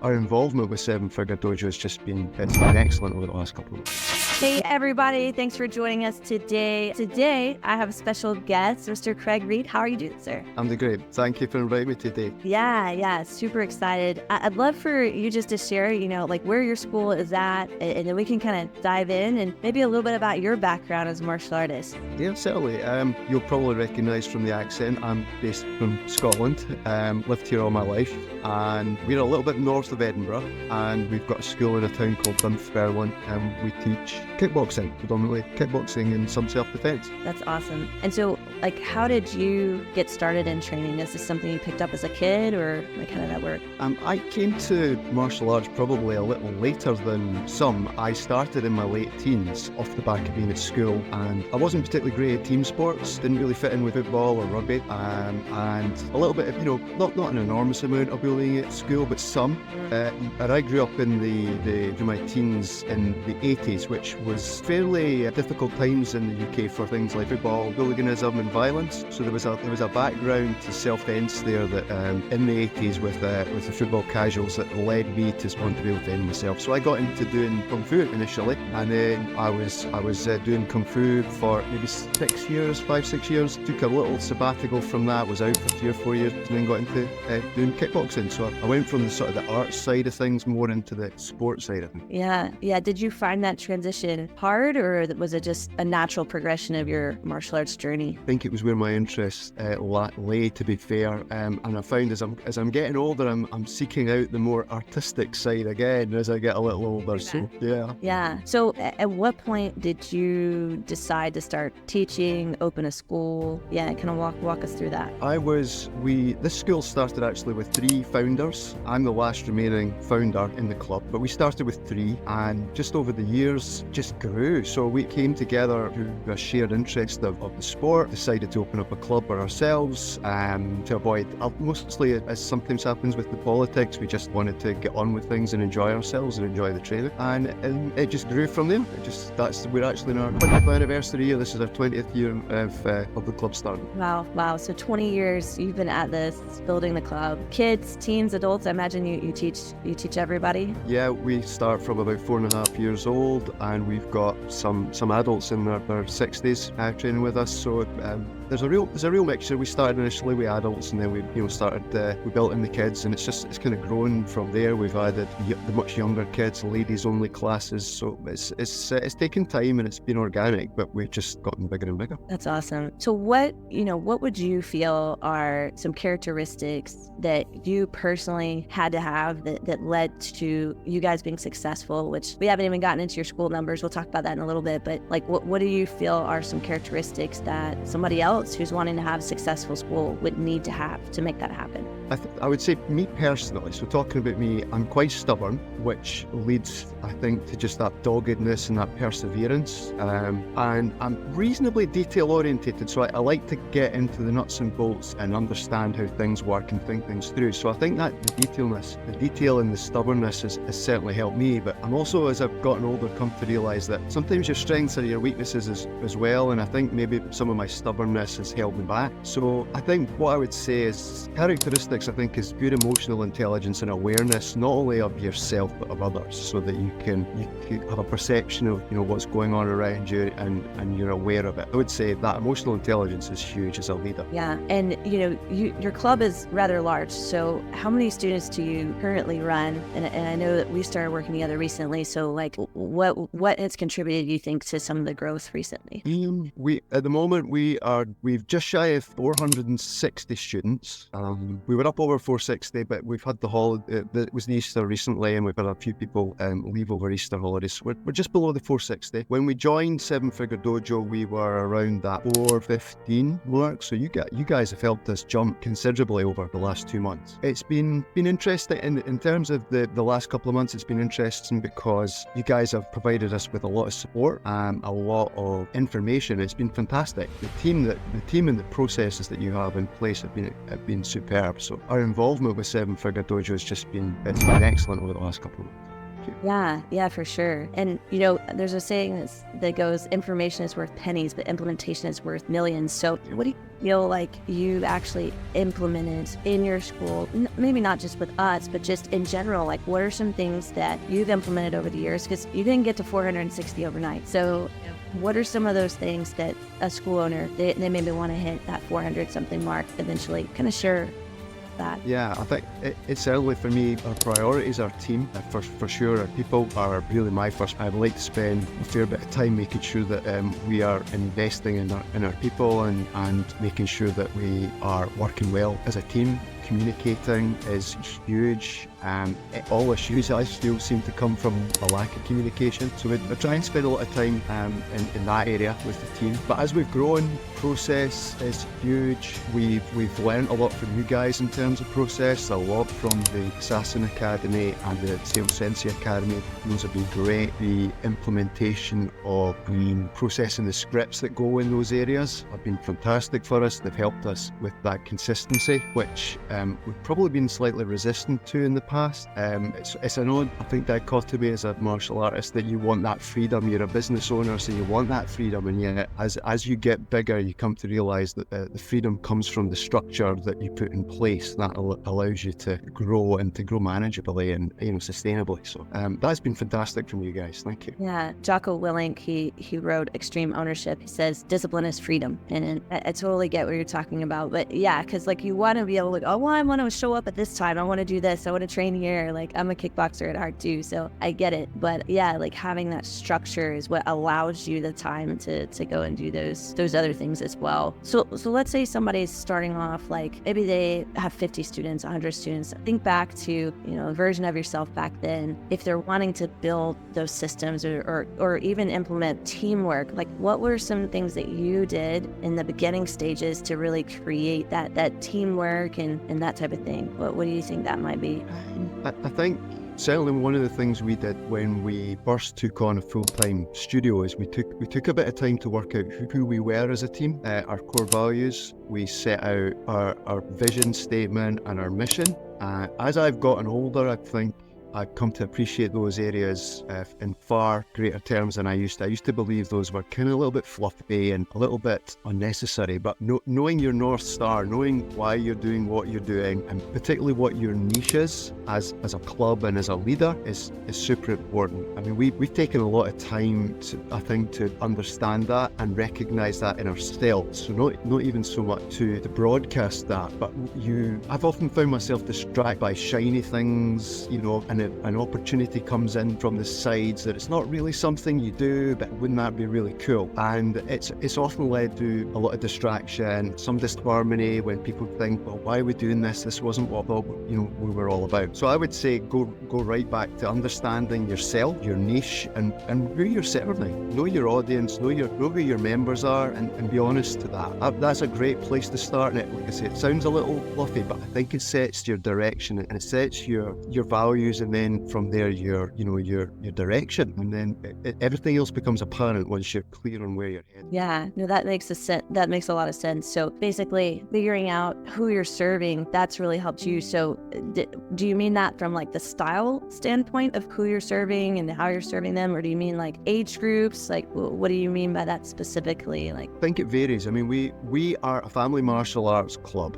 our involvement with Seven Figure Dojo has just been, it's been excellent over the last couple of weeks. Hey everybody, thanks for joining us today. Today, I have a special guest, Mr. Craig Reid. How are you doing, sir? I'm doing great. Thank you for inviting me today. Yeah, super excited. I'd love for you just to share, like where your school is at, and then we can kind of dive in and maybe a little bit about your background as a martial artist. Yeah, certainly. You'll probably recognise from the accent, I'm based from Scotland, lived here all my life, and we're a little bit north of Edinburgh, and we've got a school in a town called Dunfermline, and we teach kickboxing, predominantly kickboxing and some self-defense. That's awesome. And so, how did you get started in training? Is this something you picked up as a kid, or how did that work? I came to martial arts probably a little later than some. I started in my late teens off the back of being at school, and I wasn't particularly great at team sports, didn't really fit in with football or rugby, and a little bit of, not an enormous amount of bullying at school, but some. And I grew up in my teens in the 80s, which was fairly difficult times in the UK for things like football, hooliganism and violence. So there was a background to self-defense there that in the 80s with the football casuals that led me to want to be able to defend myself. So I got into doing Kung Fu initially, and then I was doing Kung Fu for maybe 5-6 years, took a little sabbatical from that, was out for 3 or 4 years, and then got into doing kickboxing. So I went from the sort of the art side of things more into the sport side of things. Yeah. Did you find that transition hard, or was it just a natural progression of your martial arts journey? I think it was where my interests lay, to be fair, and I found as I'm getting older, I'm seeking out the more artistic side again as I get a little older. So yeah. So at what point did you decide to start teaching, open a school? Yeah, kind of walk us through that. This school started actually with 3 founders. I'm the last remaining founder in the club, but we started with 3, and just over the years just grew. So we came together through a shared interest of the sport, decided to open up a club for ourselves to avoid, mostly as sometimes happens with the politics, we just wanted to get on with things and enjoy ourselves and enjoy the training, and it just grew from there. We're actually in our 20th anniversary year. This is our 20th year of the club starting. Wow. So 20 years you've been at this, building the club. Kids, teens, adults, I imagine you teach everybody? Yeah, we start from about 4.5 years old, and we've got some adults in their 60s training with us. So there's a real mixture. We started initially with adults, and then we built in the kids, and it's kind of grown from there. We've added the much younger kids, ladies only classes. So it's taken time and it's been organic, but we've just gotten bigger and bigger. That's awesome. So what would you feel are some characteristics that you personally had to have that led to you guys being successful, which we haven't even gotten into your school numbers. We'll talk about that in a little bit, but what do you feel are some characteristics that somebody else who's wanting to have a successful school would need to have to make that happen? I would say, me personally, so talking about me, I'm quite stubborn, which leads, I think, to just that doggedness and that perseverance. And I'm reasonably detail orientated, so I like to get into the nuts and bolts and understand how things work and think things through. So I think that the detail and the stubbornness has certainly helped me. But I'm also, as I've gotten older, come to realise that sometimes your strengths are your weaknesses as well. And I think maybe some of my stubbornness has held me back. So I think what I would say is characteristics, I think, is good emotional intelligence and awareness, not only of yourself but of others, so that you can have a perception of what's going on around you and you're aware of it. I would say that emotional intelligence is huge as a leader. Yeah, and your club is rather large. So how many students do you currently run? And I know that we started working together recently. So what has contributed, you think, to some of the growth recently? At the moment we've just shy of 460 students. We were up over 460, but we've had the holiday. It was the Easter recently, and we've had a few people leave over Easter holidays. So we're just below the 460. When we joined Seven Figure Dojo, we were around that 415 mark. So you guys have helped us jump considerably over the last 2 months. It's been interesting in terms of the last couple of months. It's been interesting because you guys have provided us with a lot of support, a lot of information. It's been fantastic. The team and the processes that you have in place have been superb. So our involvement with Seven Figure Dojo has just been excellent over the last couple of months. you. Yeah, for sure. And, there's a saying that goes, information is worth pennies, but implementation is worth millions. So what do you feel like you've actually implemented in your school? Maybe not just with us, but just in general, like what are some things that you've implemented over the years? Because you didn't get to 460 overnight. So what are some of those things that a school owner, they maybe want to hit that 400 something mark eventually? Kind of share that. Yeah, I think it's certainly for me, our priorities are team. For sure, our people are really my first. I'd like to spend a fair bit of time making sure that we are investing in our people and making sure that we are working well as a team. Communicating is huge. All issues I feel seem to come from a lack of communication. So we try and spend a lot of time in that area with the team. But as we've grown, process is huge. We've learned a lot from you guys in terms of process, a lot from the Assassin Academy and the Sales Sensei Academy. Those have been great. The implementation of processing the scripts that go in those areas have been fantastic for us. They've helped us with that consistency, which we've probably been slightly resistant to in the past. It's an odd, I think, dichotomy as a martial artist that you want that freedom. You're a business owner, so you want that freedom, and yet as you get bigger, you come to realise that the freedom comes from the structure that you put in place that allows you to grow and to grow manageably and sustainably. So that's been fantastic from you guys. Thank you. Yeah, Jocko Willink, he wrote Extreme Ownership. He says discipline is freedom, and I totally get what you're talking about. But yeah, because like you want to be able to, I want to show up at this time. I want to do this. I want to train here. Like I'm a kickboxer at heart too, so I get it. But yeah, like having that structure is what allows you the time to go and do those other things as well. So let's say somebody's starting off, like maybe they have 50 students, 100 students. Think back to a version of yourself back then. If they're wanting to build those systems or even implement teamwork, like what were some things that you did in the beginning stages to really create that teamwork and that type of thing? What do you think that might be? I think certainly one of the things we did when we first took on a full-time studio is we took a bit of time to work out who we were as a team, our core values. We set out our vision statement and our mission. As I've gotten older, I think I've come to appreciate those areas in far greater terms than I used to. I used to believe those were kind of a little bit fluffy and a little bit unnecessary, but knowing your North Star, knowing why you're doing what you're doing, and particularly what your niche is as a club and as a leader is super important. I mean, we've taken a lot of time to understand that and recognise that in ourselves. So not even so much to broadcast that, but I've often found myself distracted by shiny things, and an opportunity comes in from the sides that it's not really something you do, but wouldn't that be really cool? And it's often led to a lot of distraction, some disharmony when people think, well, why are we doing this? This wasn't what we were all about. So I would say go right back to understanding yourself, your niche, and who you're serving. Know your audience, know who your members are, and be honest to that. That's a great place to start. And like I say, it sounds a little fluffy, but I think it sets your direction and it sets your values, and then from there your direction, and then everything else becomes apparent once you're clear on where you're headed. Yeah, no, that makes a lot of sense. So basically figuring out who you're serving, that's really helped you. So do you mean that from like the style standpoint of who you're serving and how you're serving them, or do you mean like age groups? Like what do you mean by that specifically? Like, I think it varies. I mean, we are a family martial arts club.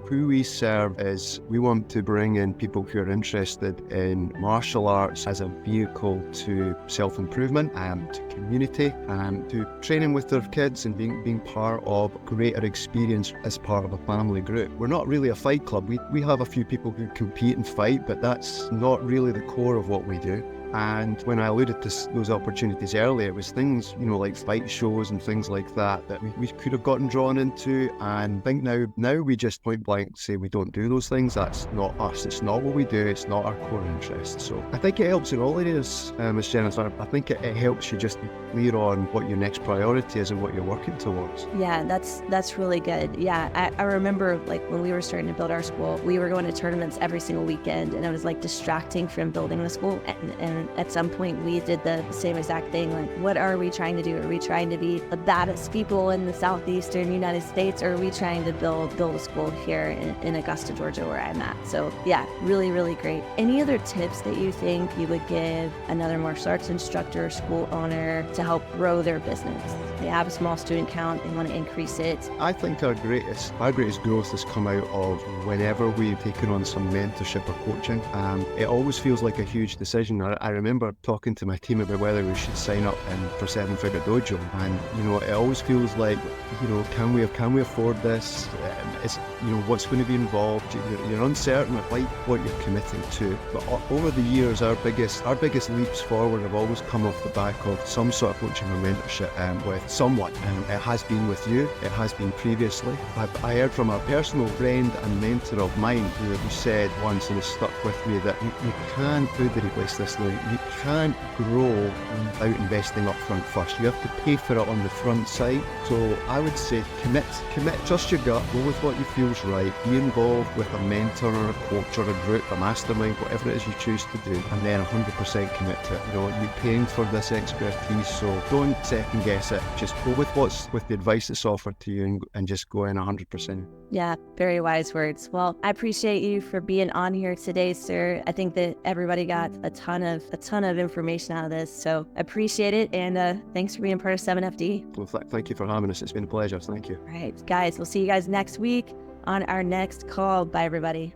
Who we serve is we want to bring in people who are interested in martial arts as a vehicle to self-improvement, to community, to training with their kids and being part of greater experience as part of a family group. We're not really a fight club. We have a few people who compete and fight, but that's not really the core of what we do. And when I alluded to those opportunities earlier, it was things, like fight shows and things like that we could have gotten drawn into. And I think now we just point blank say we don't do those things. That's not us. It's not what we do. It's not our core interest. So I think it helps in all areas, Ms. Jennifer. I think it helps you just be clear on what your next priority is and what you're working towards. Yeah, that's really good. Yeah, I remember like when we were starting to build our school, we were going to tournaments every single weekend, and it was like distracting from building the school. And And at some point we did the same exact thing. Like, what are we trying to do? Are we trying to be the baddest people in the southeastern United States, or are we trying to build a school here in Augusta, Georgia, where I'm at? So yeah, really, really great. Any other tips that you think you would give another martial arts instructor or school owner to help grow their business? They have a small student count, they want to increase it. I think our greatest growth has come out of whenever we've taken on some mentorship or coaching. It always feels like a huge decision. I remember talking to my team about whether we should sign up for Seven Figure Dojo, and it always feels like, can we afford this? What's going to be involved? You're uncertain of what you're committing to. But over the years, our biggest leaps forward have always come off the back of some sort of coaching or mentorship with someone. It has been with you. It has been previously. I heard from a personal friend and mentor of mine who said once, and it stuck with me, that you can't do the replace this now. You can't grow without investing up front first. You have to pay for it on the front side. So I would say commit, trust your gut, go with what you feel's right, be involved with a mentor or a coach or a group, a mastermind, whatever it is you choose to do, and then 100% commit to it. You're paying for this expertise, so don't second guess it. Just go with the advice that's offered to you and just go in 100%. Yeah, very wise words. Well, I appreciate you for being on here today, sir. I think that everybody got a ton of information out of this, so I appreciate it, and thanks for being part of 7FD. Well, thank you for having us. It's been a pleasure. Thank you. All right, guys, we'll see you guys next week on our next call. Bye, everybody.